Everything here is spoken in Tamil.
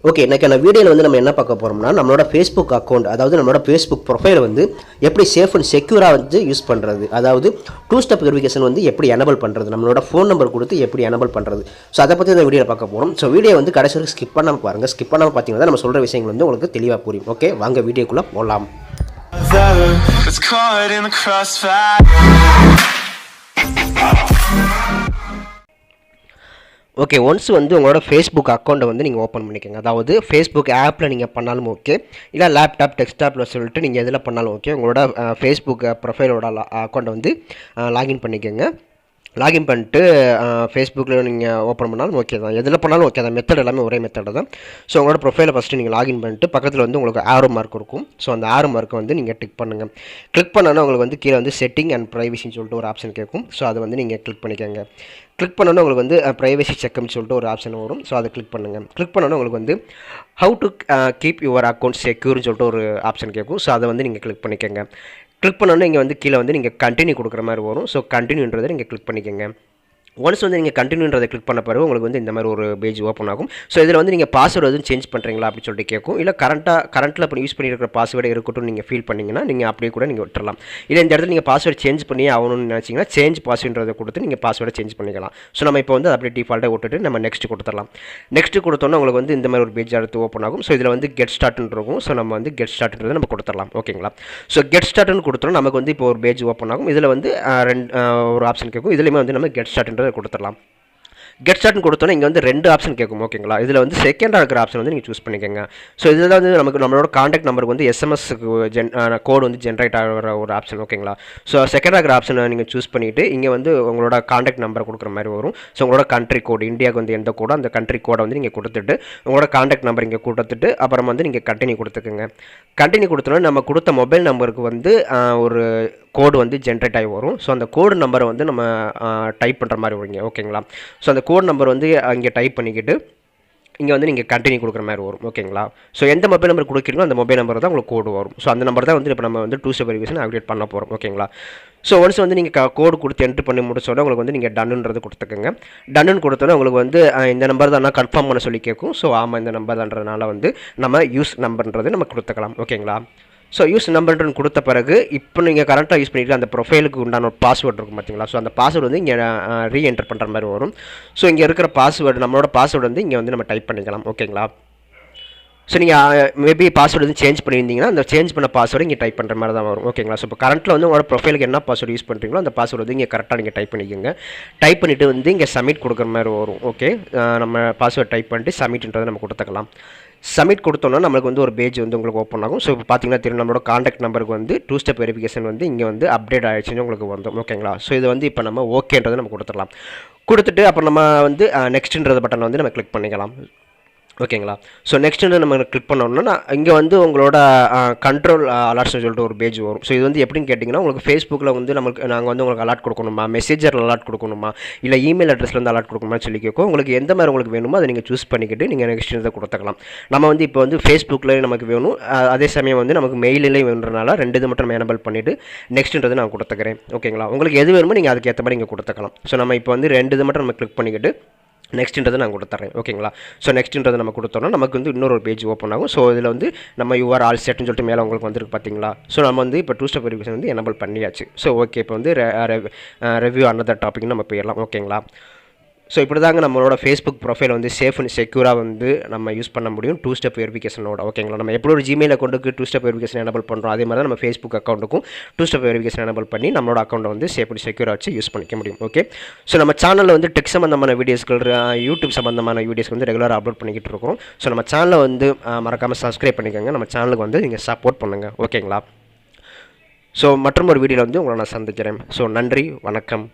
ஓகே, இன்னைக்கான வீடியோவில் வந்து நம்ம என்ன பார்க்க போகிறோம்னா, நம்மளோட ஃபேஸ்புக் அக்கௌண்ட், அதாவது நம்மளோட ஃபேஸ்புக் ப்ரொஃபைல் வந்து எப்படி சேஃப் அண்ட் செக்யூராக வந்து யூஸ் பண்ணுறது, அதாவது 2 ஸ்டெப் வெரிஃபிகேஷன் வந்து எப்படி எனபிள் பண்ணுறது, நம்மளோட ஃபோன் நம்பர் கொடுத்து எப்படி எனபிள் பண்ணுறது. ஸோ அதை பற்றி இந்த வீடியோவில் பார்க்க போகிறோம். ஸோ வீடியோ வந்து கடைசி வரைக்கும் ஸ்கிப் பண்ணாமல் பாருங்கள். ஸ்கிப் பண்ணாமல் பார்த்தீங்கன்னா நம்ம சொல்கிற விஷயங்கள் வந்து உங்களுக்கு தெளிவாக புரியும். ஓகே, வாங்க வீடியோக்குள்ளே போகலாம். ஓகே, ஒன்ஸ் வந்து உங்களோட ஃபேஸ்புக் அக்கௌண்ட்டை வந்து நீங்கள் ஓப்பன் பண்ணிக்கோங்க. அதாவது ஃபேஸ்புக் ஆப்பில் நீங்கள் பண்ணாலும் ஓகே, இல்லை லேப்டாப் டெஸ்க்டாப்பில் சொல்லிட்டு நீங்கள் எதில் பண்ணாலும் ஓகே, உங்களோட ஃபேஸ்புக் ப்ரொஃபைலோட அக்கௌண்ட்டை வந்து லாகின் பண்ணிக்கோங்க. லாகின் பண்ணிட்டு ஃபேஸ்புக்கில் நீங்கள் ஓப்பன் பண்ணாலும் ஓகே தான், எதில் பண்ணாலும் ஓகே தான். மெத்தட் எல்லாமே ஒரே மெத்தட் தான். ஸோ உங்களோட ப்ரொஃபைலை ஃபஸ்ட்டு நீங்கள் லாகின் பண்ணிட்டு பக்கத்தில் வந்து உங்களுக்கு ஆரோ மார்க் இருக்கும். ஸோ அந்த ஆரோ மார்க்கை வந்து நீங்கள் கிளிக் பண்ணுங்கள். கிளிக் பண்ணோன்னா உங்களுக்கு வந்து கீழே வந்து செட்டிங் அண்ட் ப்ரைவசின்னு சொல்லிட்டு ஒரு ஆப்ஷன் கேட்கும். ஸோ அதை வந்து நீங்கள் கிளிக் பண்ணிக்கோங்க. கிளிக் பண்ணோன்னா உங்களுக்கு வந்து ப்ரைவசி செக்னு சொல்லிட்டு ஒரு ஆப்ஷன் வரும். ஸோ அதை கிளிக் பண்ணுங்கள். கிளிக் பண்ணோன்னா உங்களுக்கு வந்து how to keep your account செக்யூர்னு சொல்லிட்டு ஒரு ஆப்ஷன் கேட்கும். ஸோ அதை வந்து நீங்கள் கிளிக் பண்ணிக்கோங்க. கிளிக் பண்ணோன்னா இங்கே வந்து கீழே வந்து நீங்கள் கண்டினியூ கொடுக்குற மாதிரி வரும். ஸோ கண்டினியூன்றதை நீங்கள் கிளிக் பண்ணிக்கோங்க. ஒன்ஸ் வந்து நீங்கள் கண்டினியூன்றதை கிளிக் பண்ண பிறகு உங்களுக்கு வந்து இந்த மாதிரி ஒரு பேஜ் ஓப்பன் ஆகும். ஸோ இதில் வந்து நீங்கள் பாஸ்வேர்டு எதுவும் சேஞ்ச் பண்ணுறீங்களா அப்படின்னு சொல்லிட்டு கேட்கும். இல்லை கரண்ட்டில் இப்போ யூஸ் பண்ணியிருக்கிற பாஸ்வேர்டு இருக்கட்டும் நீங்கள் ஃபீல் பண்ணிங்கன்னா நீங்கள் அப்படியே கூட நீங்கள் விட்டுறலாம். இல்லை இந்த இடத்துல நீங்கள் பாஸ்வேர்டு சேஞ்ச் பண்ணி ஆகணும்னு நினச்சிங்கன்னா சேஞ்ச் பாஸ்வேர்டுன்றதை கொடுத்து நீங்கள் பாஸ்வேர்டை சேஞ்ச் பண்ணிக்கலாம். ஸோ நம்ம இப்போ வந்து அப்படியே டிஃபால்ட்டாக விட்டுட்டு நம்ம நெக்ஸ்ட் கொடுத்துடலாம். நெக்ஸ்ட் கொடுத்தோன்னா உங்களுக்கு வந்து இந்த மாதிரி ஒரு பேஜ் அடுத்து ஓப்பன் ஆகும். ஸோ இதில் வந்து கெட் ஸ்டார்ட்னு இருக்கும். ஸோ நம்ம வந்து கெட் ஸ்டார்ட்ன்றதை நம்ம கொடுத்துடலாம். ஓகேங்களா? ஸோ கெட் ஸ்டார்ட்னு கொடுத்தோன்னா நமக்கு வந்து இப்போ ஒரு பேஜ் ஓப்பன் ஆகும். இதில் வந்து ஒரு ஆப்ஷன் கேட்கும். இதுலேயுமே வந்து நம்ம கெட் ஸ்டார்ட்ன்றதை கொடுத்துடலாம். கெட் ஸ்டார்ட்னு கொடுத்தோன்னா இங்கே வந்து 2 ஆப்ஷன் கேட்கும். ஓகேங்களா? இதில் வந்து செகண்டாக இருக்கிற ஆப்ஷன் வந்து நீங்கள் சூஸ் பண்ணிக்கோங்க. ஸோ இதில் வந்து நம்மளோட காண்டாக்ட் நம்பருக்கு வந்து எஸ்எம்எஸ்க்கு கோடு வந்து ஜென்ரேட் ஆகிற ஒரு ஆப்ஷன். ஓகேங்களா? ஸோ செகண்டாக இருக்கிற ஆப்ஷனை நீங்கள் சூஸ் பண்ணிவிட்டு இங்கே வந்து உங்களோட காண்டாக்ட் நம்பரை கொடுக்குற மாதிரி வரும். ஸோ உங்களோட கண்ட்ரி கோடு, இந்தியாவுக்கு வந்து எந்த கோடோ அந்த கண்ட்ரி கோடை வந்து நீங்கள் கொடுத்துட்டு உங்களோட காண்டாக்ட் நம்பர் இங்கே கொடுத்துட்டு அப்புறம் வந்து நீங்கள் கண்டினியூ கொடுத்துக்குங்க. கண்டினியூ கொடுத்தோன்னா நம்ம கொடுத்த மொபைல் நம்பருக்கு வந்து ஒரு கோடு வந்து ஜென்ரேட் ஆகி வரும். ஸோ அந்த கோடு நம்பரை வந்து நம்ம டைப் பண்ணுற மாதிரி வருங்க. ஓகேங்களா? ஸோ அந்த கோட் நம்பர் வந்து இங்கே டைப் பண்ணிக்கிட்டு இங்கே வந்து நீங்கள் கண்டினியூ கொடுக்குற மாதிரி வரும். ஓகேங்களா? ஸோ எந்த மொபைல் நம்பர் கொடுக்குறீங்களோ அந்த மொபைல் நம்பர் தான் உங்களுக்கு கோடு வரும். ஸோ அந்த நம்பர் தான் வந்து இப்போ நம்ம வந்து 2 ஸ்டெப் வெரிஃபிகேஷன் அப்டேட் பண்ண போகிறோம். ஓகேங்களா? ஸோ ஒன்ஸ் வந்து நீங்கள் கோடு கொடுத்து என்ட்ரு பண்ணி முடிச்சோட உங்களுக்கு வந்து நீங்கள் டன்னுன்றது கொடுத்துக்கோங்க. டன்னு கொடுத்தோன்னா உங்களுக்கு வந்து இந்த நம்பர் தான் கன்ஃபார்ம் பண்ண சொல்லி கேட்கும். ஸோ ஆமாம் இந்த நம்பர் தான்றதுனால வந்து நம்ம யூஸ் நம்பர்ன்றது நம்ம கொடுத்துக்கலாம். ஓகேங்களா? ஸோ யூஸ் நம்பர்னு கொடுத்த பிறகு இப்போ நீங்கள் கரெக்டாக யூஸ் பண்ணிட்டு அந்த ப்ரொஃபைலுக்கு உண்டான ஒரு பாஸ்வேர்டு இருக்கும் பார்த்தீங்களா? ஸோ அந்த பாஸ்வேர்டு வந்து இங்கே ரீஎன்டர் பண்ணுற மாதிரி வரும். ஸோ இங்கே இருக்கிற பாஸ்வேர்டு நம்மளோட பாஸ்வேர்டு வந்து இங்கே வந்து நம்ம டைப் பண்ணிக்கலாம். ஓகேங்களா? ஸோ நீங்கள் மேபி பாஸ்வேர்டு வந்து சேஞ்ச் பண்ணியிருந்தீங்கன்னா அந்த சேஞ்ச் பண்ண பாஸ்வேர்டு இங்கே டைப் பண்ணுற மாதிரி தான் வரும். ஓகேங்களா? ஸோ இப்போ கரண்ட்டில் வந்து உங்களோட ப்ரொஃபைலுக்கு என்ன பாஸ்வேர்டு யூஸ் பண்ணுறீங்களோ அந்த பாஸ்வேர்டு வந்து இங்கே கரெக்டாக நீங்கள் டைப் பண்ணிக்கோங்க. டைப் பண்ணிவிட்டு வந்து இங்கே சப்மிட் கொடுக்குற மாதிரி வரும். ஓகே, நம்ம பாஸ்வேர்டு டைப் பண்ணிட்டு சப்மிட்ன்றதை நம்ம கொடுத்துக்கலாம். சப்மிட் கொடுத்தோன்னா நம்மளுக்கு வந்து ஒரு பேஜ் வந்து உங்களுக்கு ஓப்பன் ஆகும். ஸோ இப்போ பார்த்தீங்கன்னா தெரியும் நம்மளோட காண்டாக்ட் நம்பருக்கு வந்து 2 ஸ்டெப் வெரிஃபிகேஷன் வந்து இங்கே வந்து அப்டேட் ஆகிடுச்சுன்னு உங்களுக்கு வந்தோம். ஓகேங்களா? ஸோ இது வந்து இப்போ நம்ம ஓகேன்றதை நம்ம கொடுத்துடலாம். கொடுத்துட்டு அப்புறம் நம்ம வந்து நெக்ஸ்ட்ன்ற பட்டன் வந்து நம்ம கிளிக் பண்ணிக்கலாம். ஓகேங்களா? ஸோ நெக்ஸ்ட்டு நம்ம கிளிக் பண்ணோம்னா இங்கே வந்து உங்களோட கண்ட்ரோல் அலர்ட்ஸ்னு சொல்லிட்டு ஒரு பேஜ் வரும். ஸோ இது வந்து எப்படின்னு கேட்டிங்கன்னா உங்களுக்கு ஃபேஸ்புக்கில் வந்து நாங்கள் வந்து உங்களுக்கு அலர்ட் கொடுக்கணுமா, மெசேஜரில் அலர்ட் கொடுக்கணுமா, இல்லை இமெயில் அட்ரஸில் வந்து அலர்ட் கொடுக்கணுமான்னு சொல்லி கேட்கும். உங்களுக்கு எந்த மாதிரி உங்களுக்கு வேணுமோ அதை நீங்கள் சூஸ் பண்ணிக்கிட்டு நீங்கள் நெக்ஸ்ட் இதை கொடுத்துக்கலாம். நம்ம வந்து இப்போ வந்து ஃபேஸ்புக்கில் நமக்கு வேணும், அதே சமயம் வந்து நமக்கு மெயிலிலே வேணுன்றனால 2 இது மட்டும் நம்ம எனபிள் பண்ணிவிட்டு நெக்ஸ்ட்ன்றது நான் கொடுத்துக்கிறேன். ஓகேங்களா? உங்களுக்கு எது வேணுமோ நீங்கள் அதுக்கேற்ற மாதிரி இங்கே கொடுத்துக்கலாம். ஸோ நம்ம இப்போ வந்து 2 இது மட்டும் நம்ம கிளிக் பண்ணிக்கிட்டு நெக்ஸ்ட்ன்றதை நான் கொடுத்துட்றேன். ஓகேங்களா? ஸோ நெக்ஸ்ட்ன்றதை நம்ம கொடுத்தோம்னா நமக்கு வந்து இன்னொரு பேஜ் ஓப்பன் ஆகும். ஸோ இதில் வந்து நம்ம யூஆர் ஆல் செட்னு சொல்லிட்டு மேலே உங்களுக்கு வந்துருக்கு பார்த்தீங்களா? ஸோ நம்ம வந்து இப்போ 2 ஸ்டெப் வெரிஃபிகேஷன் வந்து எனபிள் பண்ணியாச்சு. ஸோ ஓகே, இப்போ வந்து ரிவ்யூ அனதர் டாபிக்னு நம்ம போயிடலாம். ஓகேங்களா? ஸோ இப்படி தாங்க நம்மளோட ஃபேஸ்புக் ப்ரொஃபைல் வந்து சேஃப் அண்ட் செக்யூராக வந்து நம்ம யூஸ் பண்ண முடியும் 2 ஸ்டெப் வெரிஃபிகேஷனோட. ஓகேங்களா? நம்ம எப்படி ஒரு ஜிமெயில் அக்கௌண்ட்டுக்கு 2 ஸ்டெப் வெரிஃபிகேஷன் எனபிள் பண்ணுறோம், அதே மாதிரி தான் நம்ம ஃபேஸ்புக் அக்கௌண்ட்டுக்கும் 2 ஸ்டெப் வெரிஃபிகேஷன் எனபிள் பண்ணி நம்மளோட அக்கௌண்ட்டை வந்து சேஃப் அண்ட் செக்யூராக வச்சு யூஸ் பண்ணிக்க முடியும். ஓகே, ஸோ நம்ம சேனலில் வந்து டெக் சம்மந்தமான வீடியோஸ்கள், யூடியூப் சம்மந்தமான வீடியோஸ் வந்து ரெகுலராக அப்லோட் பண்ணிக்கிட்டு இருக்கோம். ஸோ நம்ம சேனலை வந்து மறக்காமல் சப்ஸ்கிரைப் பண்ணிக்கோங்க. நம்ம சேனலுக்கு வந்து நீங்கள் சப்போர்ட் பண்ணுங்கள். ஓகேங்களா? ஸோ மற்றும் ஒரு வீடியோவில் வந்து உங்களை நான் சந்திக்கிறேன். ஸோ நன்றி, வணக்கம்.